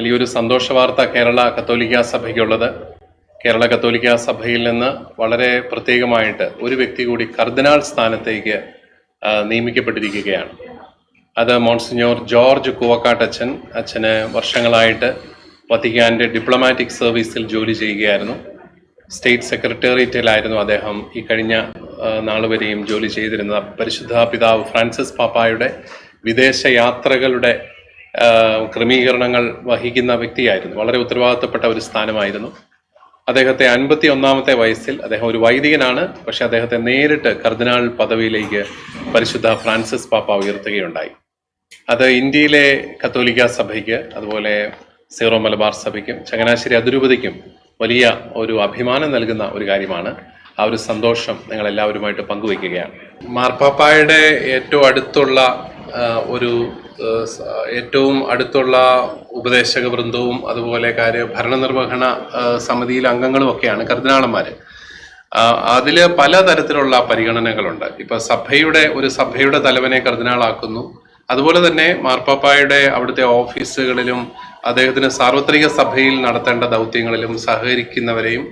വലിയൊരു സന്തോഷ വാർത്ത കേരള കത്തോലിക്ക സഭയ്ക്കുള്ളത്. കേരള കത്തോലിക്ക സഭയിൽ നിന്ന് വളരെ പ്രത്യേകമായിട്ട് ഒരു വ്യക്തി കൂടി കർദിനാൾ സ്ഥാനത്തേക്ക് നിയമിക്കപ്പെട്ടിരിക്കുകയാണ്. അത് മോൺസിഞ്ഞോർ ജോർജ് കൂവക്കാട്ടച്ഛൻ. അച്ഛന് വർഷങ്ങളായിട്ട് വത്തിക്കാൻ്റെ ഡിപ്ലോമാറ്റിക് സർവീസിൽ ജോലി ചെയ്യുകയായിരുന്നു. സ്റ്റേറ്റ് സെക്രട്ടേറിയറ്റിലായിരുന്നു അദ്ദേഹം ഈ കഴിഞ്ഞ നാളുവരെയും ജോലി ചെയ്തിരുന്നത്. പരിശുദ്ധ പിതാവ് ഫ്രാൻസിസ് പാപ്പായുടെ വിദേശ യാത്രകളുടെ ക്രമീകരണങ്ങൾ വഹിക്കുന്ന വ്യക്തിയായിരുന്നു. വളരെ ഉത്തരവാദിത്തപ്പെട്ട ഒരു സ്ഥാനമായിരുന്നു. അദ്ദേഹത്തെ 51-ാമത്തെ വയസ്സിൽ, അദ്ദേഹം ഒരു വൈദികനാണ്, പക്ഷെ അദ്ദേഹത്തെ നേരിട്ട് കർദിനാൾ പദവിയിലേക്ക് പരിശുദ്ധ ഫ്രാൻസിസ് പാപ്പ ഉയർത്തുകയുണ്ടായി. അത് ഇന്ത്യയിലെ കത്തോലിക്ക സഭയ്ക്ക്, അതുപോലെ സീറോ മലബാർ സഭയ്ക്കും ചങ്ങനാശ്ശേരി അതിരൂപതയ്ക്കും വലിയ ഒരു അഭിമാനം നൽകുന്ന ഒരു കാര്യമാണ്. ആ ഒരു സന്തോഷം നിങ്ങൾ എല്ലാവരുമായിട്ട് പങ്കുവയ്ക്കുകയാണ്. മാർപ്പാപ്പായുടെ ഏറ്റവും അടുത്തുള്ള ഉപദേശക വൃന്ദവും അതുപോലെ ഭരണനിർവഹണ സമിതിയിലെ അംഗങ്ങളും ഒക്കെയാണ് കർദിനാളന്മാർ. അതിൽ പലതരത്തിലുള്ള പരിഗണനകളുണ്ട്. ഇപ്പൊ സഭയുടെ തലവനെ കർദിനാളാക്കുന്നു. അതുപോലെ തന്നെ മാർപ്പാപ്പായുടെ അവിടുത്തെ ഓഫീസുകളിലും അദ്ദേഹത്തിന് സാർവത്രിക സഭയിൽ നടത്തേണ്ട ദൗത്യങ്ങളിലും സഹകരിക്കുന്നവരെയും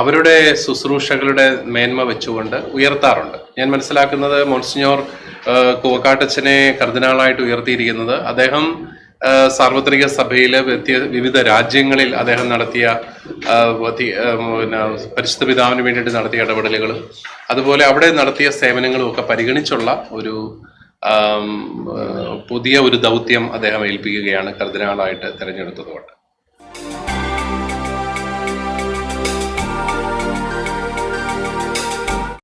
അവരുടെ ശുശ്രൂഷകളുടെ മേന്മ വെച്ചുകൊണ്ട് ഉയർത്താറുണ്ട്. ഞാൻ മനസ്സിലാക്കുന്നത് മോൺസിഞ്ഞോർ കൂവക്കാട്ടച്ഛനെ കർദിനാളായിട്ട് ഉയർത്തിയിരിക്കുന്നത് അദ്ദേഹം സാർവത്രിക സഭയിലെ വിവിധ രാജ്യങ്ങളിൽ അദ്ദേഹം നടത്തിയ പരിശുദ്ധ പിതാവിന് വേണ്ടിയിട്ട് നടത്തിയ ഇടപെടലുകളും അതുപോലെ അവിടെ നടത്തിയ സേവനങ്ങളും ഒക്കെ പരിഗണിച്ചുള്ള ഒരു പുതിയ ഒരു ദൗത്യം അദ്ദേഹം ഏൽപ്പിക്കുകയാണ് കർദിനാളായിട്ട് തിരഞ്ഞെടുത്തതുകൊണ്ട്.